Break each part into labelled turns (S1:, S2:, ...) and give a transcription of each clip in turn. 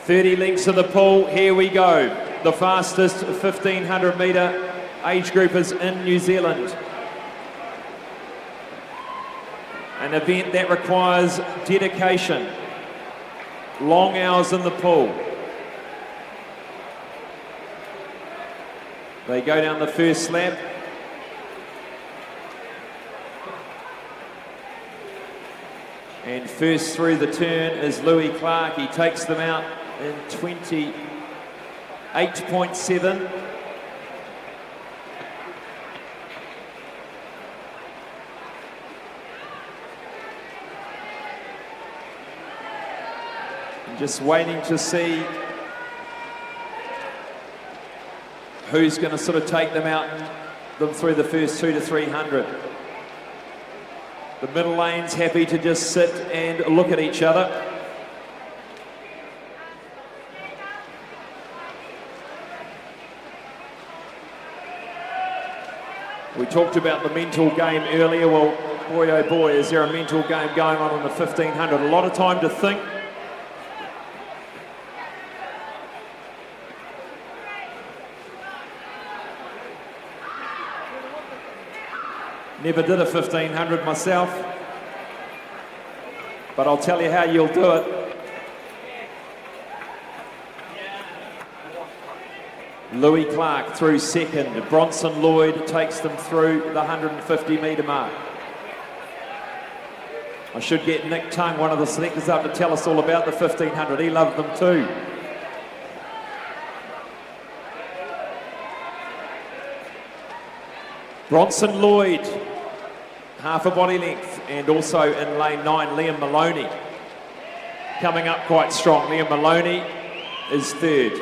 S1: 30 lengths of the pool, here we go. The fastest 1500 metre age group is in New Zealand. An event that requires dedication, long hours in the pool. They go down the first lap. And first through the turn is Louis Clark. He takes them out in 28.7. Just waiting to see who's going to sort of take them out them through the first 2 to 300. The middle lane's happy to just sit and look at each other. We talked about the mental game earlier. Well, boy oh boy, is there a mental game going on the 1500. A lot of time to think. Never did a 1500 myself, but I'll tell you how you'll do it. Louis Clark through second. Bronson Lloyd takes them through the 150 metre mark. I should get Nick Tung, one of the selectors, up to tell us all about the 1500. He loved them too. Bronson Lloyd, half a body length, and also in lane 9, Liam Maloney. Coming up quite strong. Liam Maloney is third.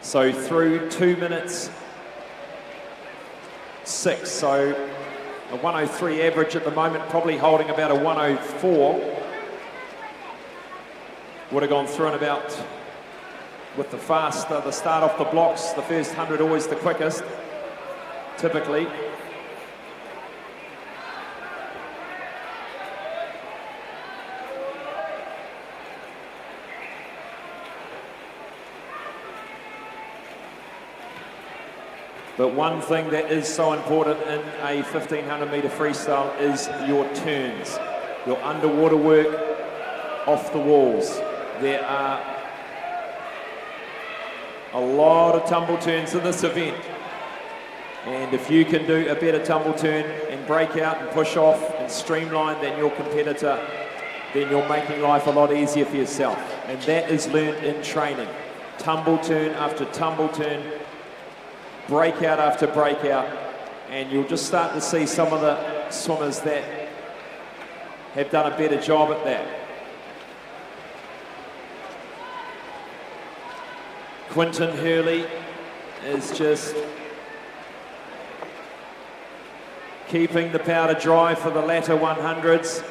S1: So through 2 minutes 6, so a 103 average at the moment, probably holding about a 104. Would have gone through in about, with the fast, the start off the blocks, the first 100 always the quickest, typically. But one thing that is so important in a 1500 metre freestyle is your turns, your underwater work off the walls. There are a lot of tumble turns in this event, and if you can do a better tumble turn and break out and push off and streamline than your competitor, then you're making life a lot easier for yourself, and that is learned in training. Tumble turn after tumble turn, breakout after breakout, and you'll just start to see some of the swimmers that have done a better job at that. Quinton Hurley is just keeping the powder dry for the latter 100s,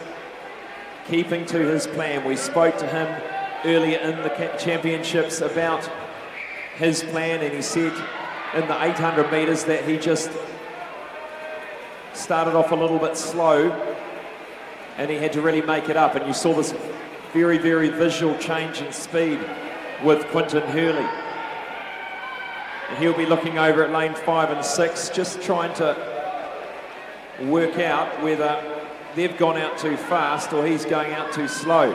S1: keeping to his plan. We spoke to him earlier in the championships about his plan, and he said in the 800 metres that he just started off a little bit slow and he had to really make it up, and you saw this very, very visual change in speed with Quinton Hurley. And he'll be looking over at lane 5 and 6, just trying to work out whether they've gone out too fast or he's going out too slow.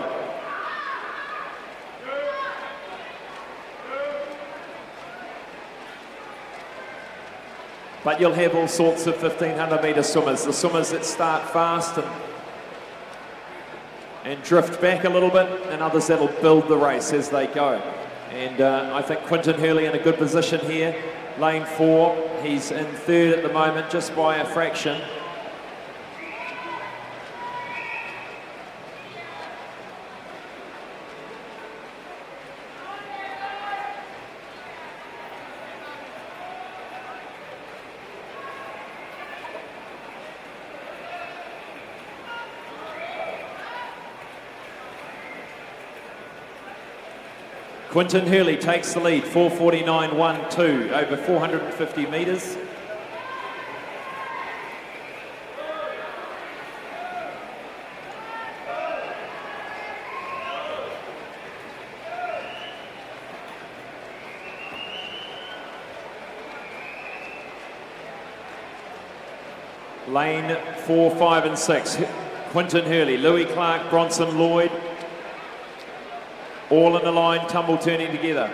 S1: But you'll have all sorts of 1500 metre swimmers, the swimmers that start fast and drift back a little bit, and others that'll build the race as they go. And I think Quinton Hurley in a good position here. Lane 4, he's in third at the moment, just by a fraction. Quinton Hurley takes the lead, 4:49.12 over 450 metres. Lane 4, 5 and 6. Quinton Hurley, Louis Clark, Bronson Lloyd. All in the line, tumble turning together.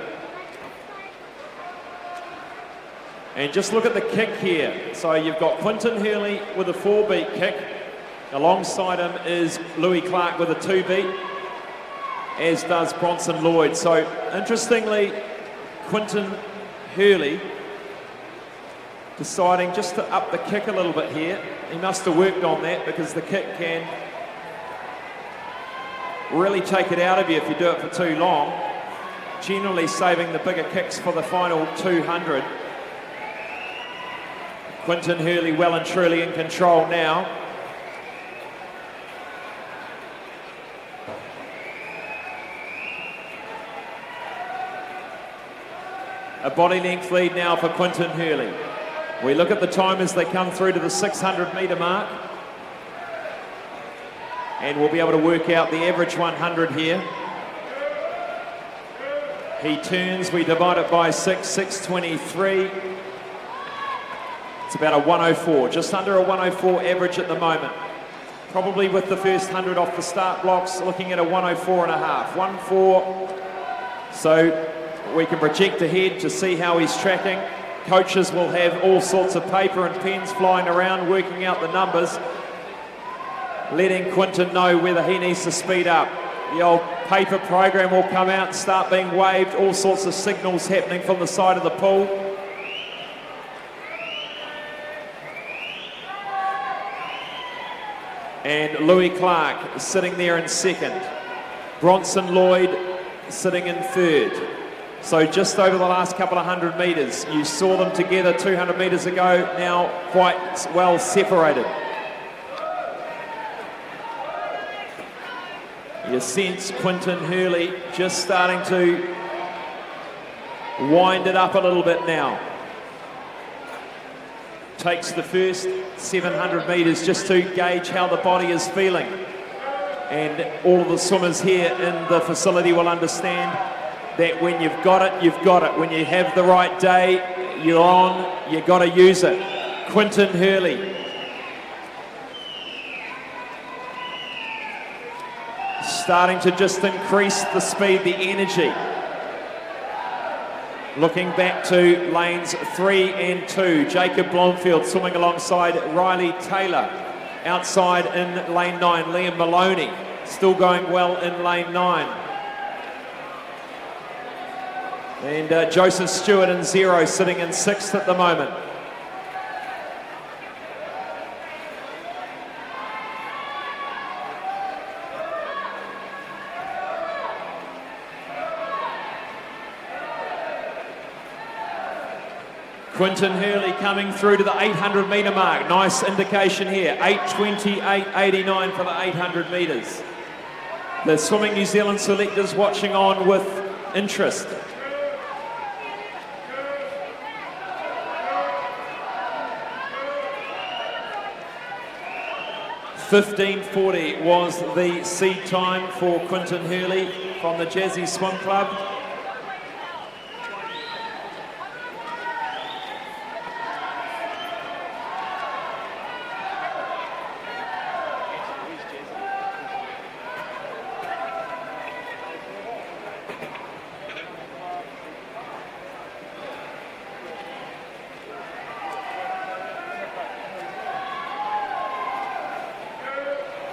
S1: And just look at the kick here. So you've got Quinton Hurley with a 4-beat kick. Alongside him is Louis Clark with a 2-beat, as does Bronson Lloyd. So interestingly, Quinton Hurley deciding just to up the kick a little bit here. He must have worked on that, because the kick can really take it out of you if you do it for too long. Generally saving the bigger kicks for the final 200. Quinton Hurley well and truly in control now. A body length lead now for Quinton Hurley. We look at the time as they come through to the 600 metre mark, and we'll be able to work out the average 100 here. He turns, we divide it by 6, 623. It's about a 104, just under a 104 average at the moment. Probably with the first 100 off the start blocks, looking at a 104 and a half, 1-4. So we can project ahead to see how he's tracking. Coaches will have all sorts of paper and pens flying around, working out the numbers, letting Quinton know whether he needs to speed up. The old paper program will come out and start being waved, all sorts of signals happening from the side of the pool. And Louis Clark sitting there in second. Bronson Lloyd sitting in third. So just over the last couple of 100 metres, you saw them together 200 metres ago, now quite well separated. You sense Quinton Hurley just starting to wind it up a little bit now. Takes the first 700 metres just to gauge how the body is feeling. And all of the swimmers here in the facility will understand that when you've got it, you've got it. When you have the right day, you're on, you've got to use it. Quinton Hurley. Starting to just increase the speed, the energy. Looking back to lanes 3 and 2. Jacob Blomfield swimming alongside Riley Taylor. Outside in lane 9, Liam Maloney. Still going well in lane 9. And Joseph Stewart in 0, sitting in 6th at the moment. Quinton Hurley coming through to the 800 metre mark. Nice indication here. 8:28.89 for the 800 metres. The Swimming New Zealand selectors watching on with interest. $15.40 was the seed time for Quinton Hurley from the Jazzy Swim Club.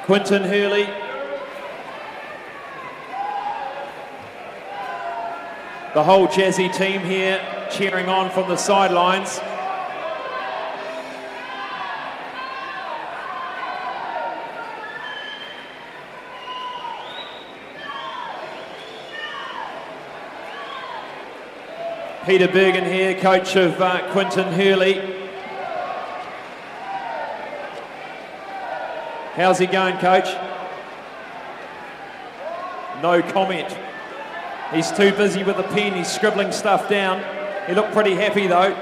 S1: Quinton Hurley. The whole Jazzy team here cheering on from the sidelines. Peter Bergen here, coach of Quinton Hurley. How's he going, coach? No comment. He's too busy with the pen, he's scribbling stuff down. He looked pretty happy though.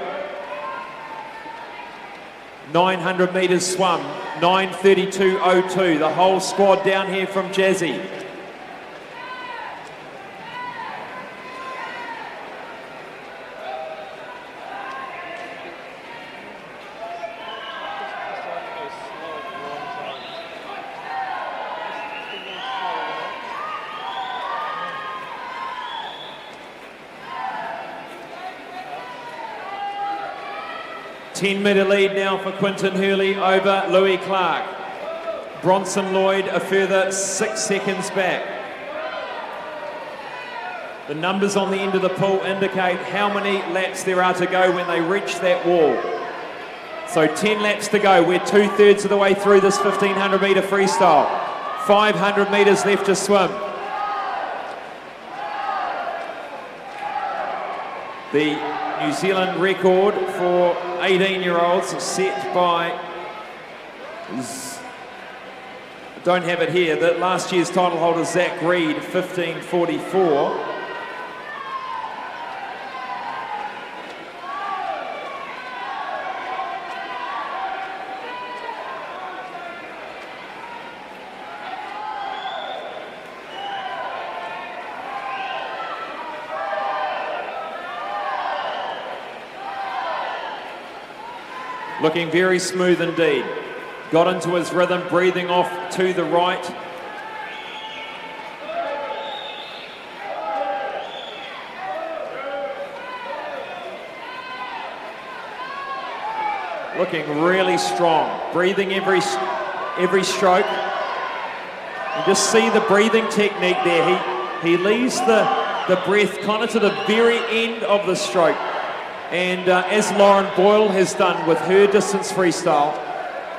S1: 900 metres swum, 9:32.02. The whole squad down here from Jazzy. 10-metre lead now for Quinton Hurley over Louis Clark. Bronson Lloyd a further 6 seconds back. The numbers on the end of the pool indicate how many laps there are to go when they reach that wall. So 10 laps to go. We're 2/3 of the way through this 1,500 metre freestyle. 500 metres left to swim. The New Zealand record for 18-year-olds set by, I don't have it here, that last year's title holder Zach Reed, 15:44. Looking very smooth indeed. Got into his rhythm, breathing off to the right. Looking really strong, breathing every stroke. You just see the breathing technique there. He leaves the breath kind of to the very end of the stroke. And as Lauren Boyle has done with her distance freestyle,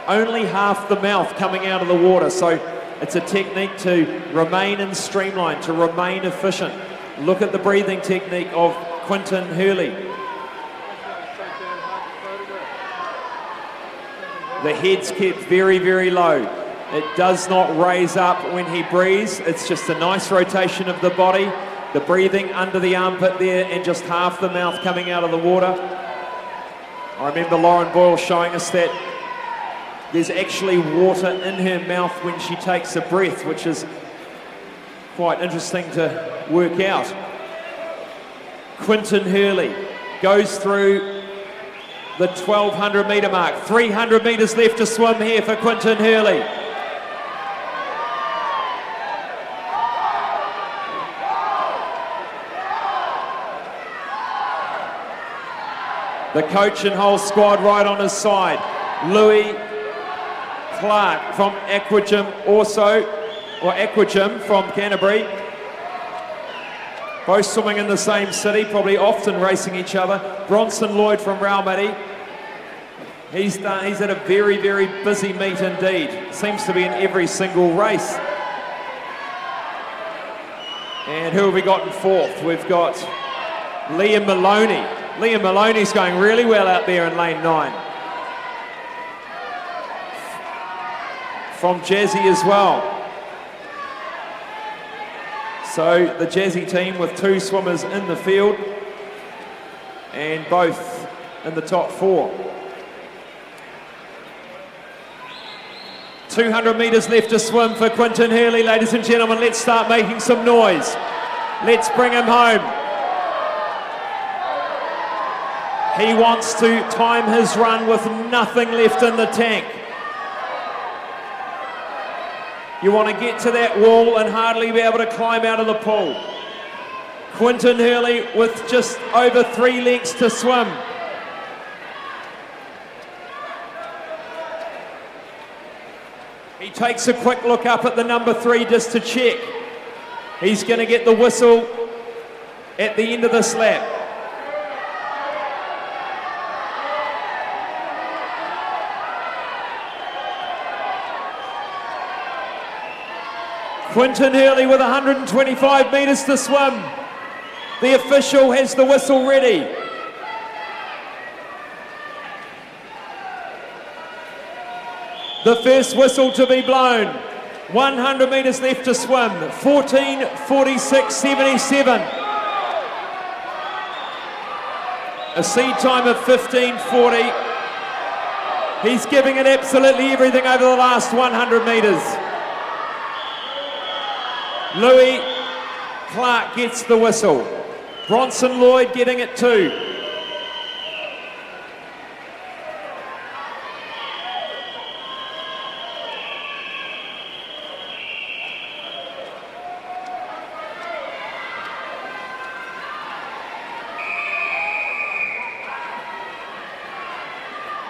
S1: only half the mouth coming out of the water. So it's a technique to remain in streamline, to remain efficient. Look at the breathing technique of Quinton Hurley. The head's kept very, very low. It does not raise up when he breathes. It's just a nice rotation of the body. The breathing under the armpit there and just half the mouth coming out of the water. I remember Lauren Boyle showing us that there's actually water in her mouth when she takes a breath, which is quite interesting to work out. Quinton Hurley goes through the 1,200 metre mark. 300 metres left to swim here for Quinton Hurley. The coach and whole squad right on his side. Louis Clark from Aquagym from Canterbury. Both swimming in the same city, probably often racing each other. Bronson Lloyd from Raumati. He's had a very, very busy meet indeed. Seems to be in every single race. And who have we got in fourth? We've got Liam Maloney. Liam Maloney's going really well out there in lane 9. From Jazzy as well. So the Jazzy team with 2 swimmers in the field and both in the top 4. 200 metres left to swim for Quinton Hurley, ladies and gentlemen. Let's start making some noise. Let's bring him home. He wants to time his run with nothing left in the tank. You want to get to that wall and hardly be able to climb out of the pool. Quinton Hurley with just over 3 lengths to swim. He takes a quick look up at the number 3 just to check. He's going to get the whistle at the end of this lap. Quinton Hurley with 125 metres to swim. The official has the whistle ready. The first whistle to be blown. 100 metres left to swim. 14:46.77. A seed time of 15:40. He's giving it absolutely everything over the last 100 metres. Louis Clark gets the whistle. Bronson Lloyd getting it too.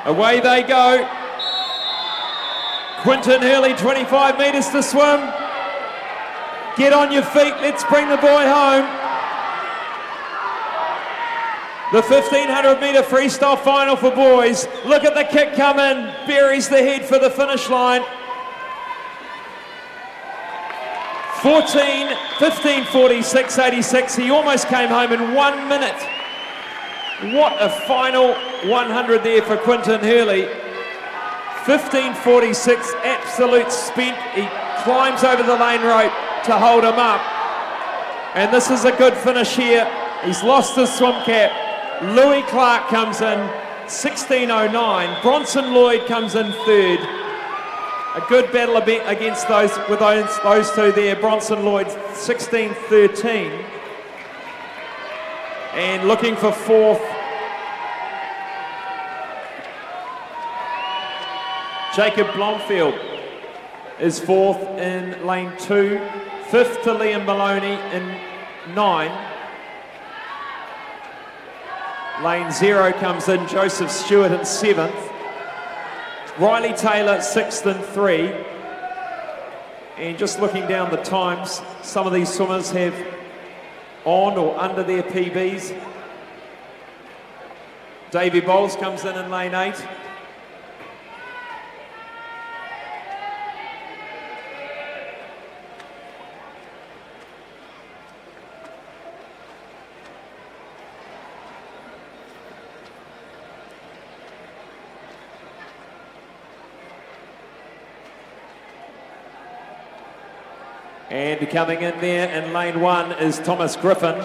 S1: Away they go. Quinton Hurley, 25 metres to swim. Get on your feet, let's bring the boy home. The 1500 metre freestyle final for boys. Look at the kick come in, buries the head for the finish line. 15:46.86. He almost came home in 1 minute. What a final 100 there for Quinton Hurley. 15:46, absolute spent. He climbs over the lane rope to hold him up. And this is a good finish here. He's lost his swim cap. Louis Clark comes in 16:09. Bronson Lloyd comes in third. A good battle against those two there. Bronson Lloyd 16:13. And looking for fourth, Jacob Blomfield is fourth in lane 2. Fifth to Liam Maloney in 9. Lane 0 comes in Joseph Stewart in 7th. Riley Taylor 6th in 3. And just looking down the times, some of these swimmers have on or under their PBs. Davey Bowles comes in lane 8. And coming in there in lane 1 is Thomas Griffin.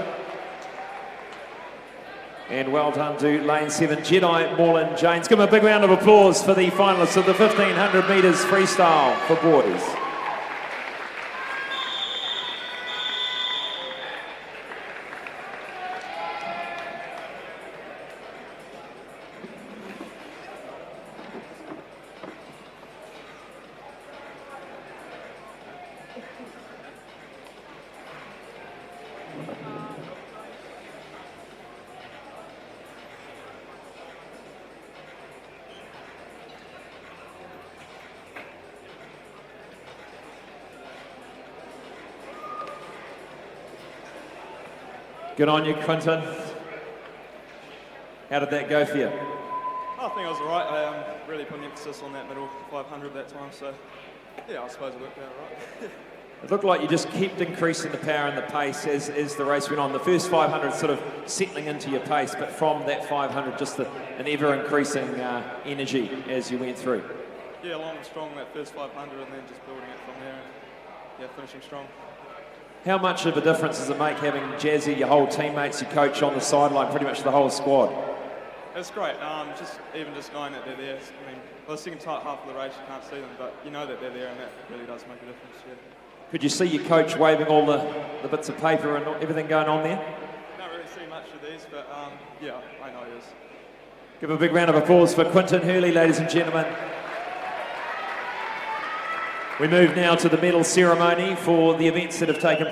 S1: And well done to lane 7, Jedi Morland James. Give him a big round of applause for the finalists of the 1500 metres freestyle for boys. Good on you, Quinton. How did that go for you?
S2: I think I was all right. I really put an emphasis on that middle 500 that time, so yeah, I suppose it worked out right.
S1: It looked like you just kept increasing the power and the pace as the race went on. The first 500 sort of settling into your pace, but from that 500, just an ever-increasing energy as you went through.
S2: Yeah, long and strong that first 500 and then just building it from there and yeah, finishing strong.
S1: How much of a difference does it make having Jazzy, your whole teammates, your coach on the sideline, pretty much the whole squad?
S2: It's great, even just knowing that they're there. I mean, by the second half of the race you can't see them, but you know that they're there and that really does make a difference, yeah.
S1: Could you see your coach waving all the bits of paper and everything going on there?
S2: Don't really see much of these, but yeah, I know he is.
S1: Give a big round of applause for Quinton Hurley, ladies and gentlemen. We move now to the medal ceremony for the events that have taken